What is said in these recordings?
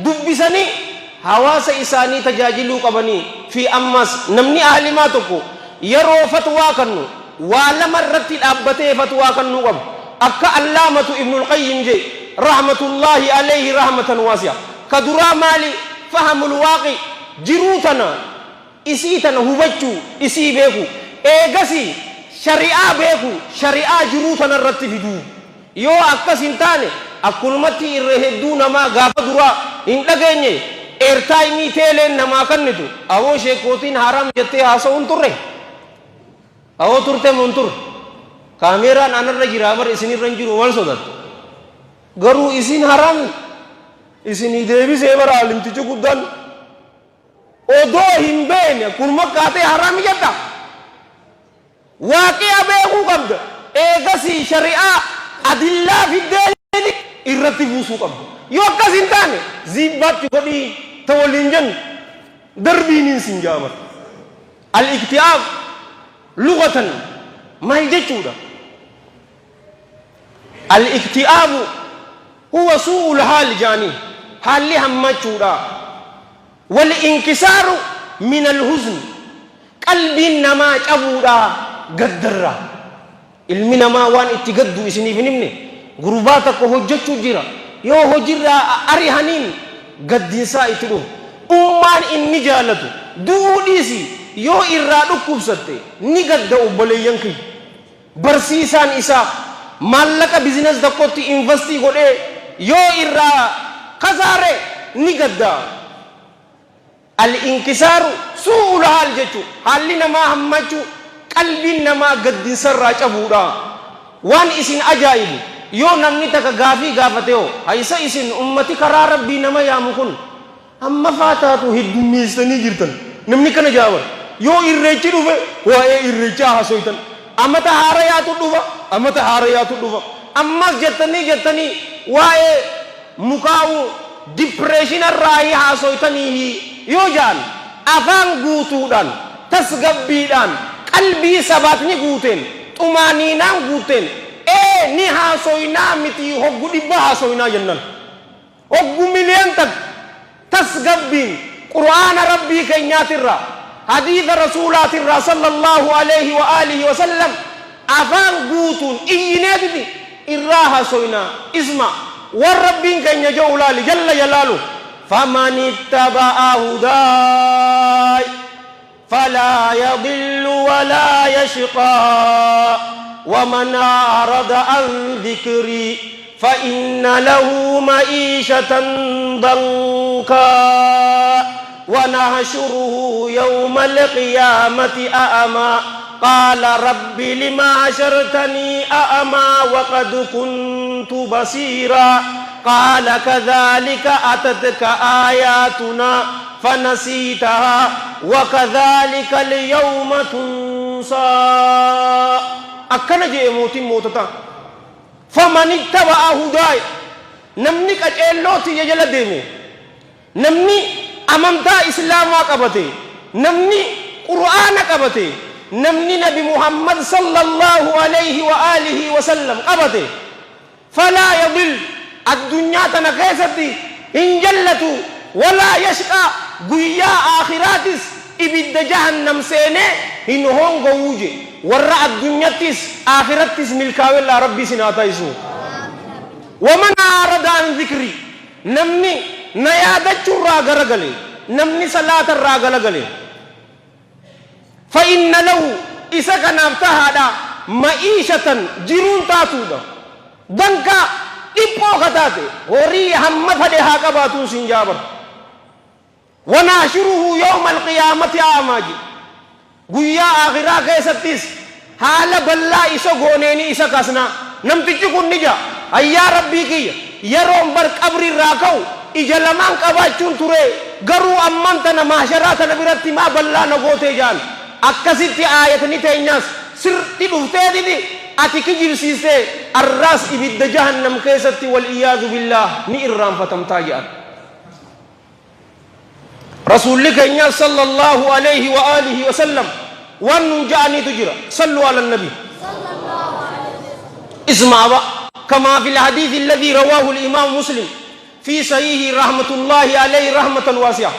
dubbisanii hawaasa isaanii tajaajiluu qabanii fi ammas namni ahlimaa tokko yeroo fatwaa kannu waa lama irratti dhaabbatee fatwaa kannuu qabu akka allaamatu ibnul qayyim je rahmatullahi alayhi rahmatan wasi'a kaduraa maali fahamul waaqi jiruu tana isii tana hubachuu isii beeku eegasi shari'aa beeku shari'aa jiruu tana irratti fiduu yoo akkas hin taane akkunumatti irra hedduu namaa gaafa duraa hin dhageenye eertaayimii teeleen namaa kannitu awoo sheekootiin haram jettee haasa'uun turre awoo turte mun turre kaameeraan anarra jira bar isinirra hin jiru wal sodaatu garuu isin haram isinii deebisee bara alimtichi guddaan odoo hin beene kun makkaatee haram jetta waaqi'a beekuu qabda eegasii shari'aa adillaa fiddeeni irratti buusuu qabda yoo akkas hin taane ziibbaatti godhii ta waliin jennu darbiiniin sin jaamata al-ikti'aab lugatan maal jechuudha al-ikti'aabu huwa su'ul haal jaanii haalli hammachuudha wal inkisaaru min al-huzn qalbiin namaa cabuudha gaddarra ilmi namaa waan itti gaddu isiniif hin himne gurbaa takka hojjechuu jira yoo hojirraa arihaniin gaddiinsaa itti dhufu ummaan inni jaalatu du'uu dhiisi yoo irraa dhukkubsatte ni gadda obboleeyyan kiyya barsiisaan isaa maallaqa bizinees tokkotti investii godhee yoo irraa kasaare ni gadda al-inkisaaru su'ul haal jechu haalli namaa hammachuu qalbiin namaa gaddiinsarraa cabuudha waan isin ajaa'ibu yoo namni takka gaafii gaafateo haysa isin ummati karaa rabbii nama yaamu kun amma faataatu heddummeessanii jirtan namni kana jaawan yoo irreechi dhufe waa'ee irreechaa haasoytan amata haarayaatu dhufa ammas jettanii waa'ee mukaa'u dipireeshinarraa haasoytanii yoo jaan afaan guutuudhaan tasgabbiidhaan qalbii sabaatni guuteen xumaaniinaan guuteen ni haasoynaa miti hoggu dhibba haasoynaa jennan hoggu miliyan tak tasgabbiin qur'aana rabbii keenyaatirraa hadiisa rasuulaatirraa sallallahu alayhi wa alihi wa sallam afaan guutuun iyyineetiti irraa haasoynaa isma war rabbiin keenya jo ulaali jalla jalaalu faman ittaba'a hudaay فلا يضل ولا يشقى ومن أعرض عن ذكري فإن له معيشة ضنكا ونحشره يوم القيامة أعمى قال رب لما حشرتني أعمى وقد كنت بصيرا قال كذلك أتتك آياتنا فنسيتها وكذلك اليوم تنسى أكن جي موتتا فمن اتبع هداي نمني كجلوتي يجل ديمي نمني أمامتا إسلام قبتي نمني قرآن قبتي نمني نبي محمد صلى الله عليه وآله وسلم قبتي فلا يضل الدنيا تنكيستي إن جلتوا ولا يشقى قيا آخراتس إبد جهنم سيني إن هون قوجي ورع الدنيا تس آخرتس ملكاوي الله ربي سناتا يسو ومن أعرض عن ذكري نمني نيادة الراغ رغلي نمني صلاة الراغ رغلي فإن له إسا كان افتهادا معيشة جرون تاتودا دنكا إبو خطاتي وري حمد هدها قباتو سنجابر وناشره يوم القيامة أعماجي قويا آخرا كيستيس حال بلا إسا غونيني إسا كسنا نمتجي كن نجا أيا ربي كي يروم بر قبر راكو إجلمان قباچون توري غرو أمانتنا معشراتنا براتي ما بلا نغوتي جان أكسيتي آيتني تيناس سرتي دفتي دي أتي كجيب سيسي الراس إبد جهنم كيستي والإياذ بالله نئرام فتمتاجئ رسول الله صلى الله عليه وآله وسلم ونجاني تجرى صلوا على النبي اسمع كما في الحديث الذي رواه الإمام مسلم في صحيح رحمة الله عليه رحمة واسعة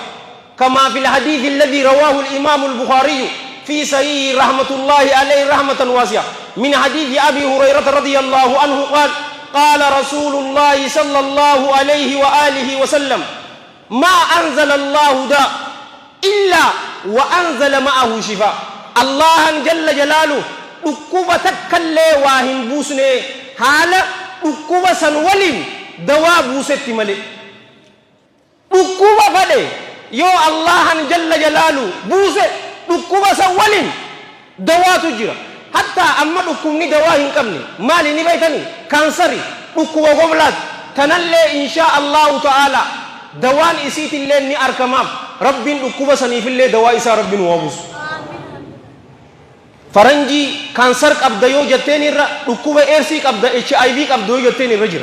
كما في الحديث الذي رواه الإمام البخاري في صحيح رحمة الله عليه رحمة واسعة من حديث أبي هريرة رضي الله عنه قال قال رسول الله صلى الله عليه وآله وسلم ما أنزل الله داء إلا وأنزل معه شفاء الله جل جلاله ركوبة كله واهن بوسنه حالا ركوبة سنولين دوا بوست ملي ركوبة فده يو الله جل جلاله بوست ركوبة سنولين دوا تجرى حتى أما ركوبني دواهن كمني مالي نبيتني كانسري ركوبة قبلات تنلي إن شاء الله تعالى دوان إسيت الليل ني أركمام رب ركوبة سنيف الليل دوا إسا رب وابوس فرنجي كانسر قبض يو جتيني را ركوبة إرسي قبض HIV قبض يو جتيني رجل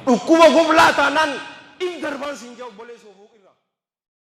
ركوبة قبلات أنان إن دربان سنجاو بولي سوفوك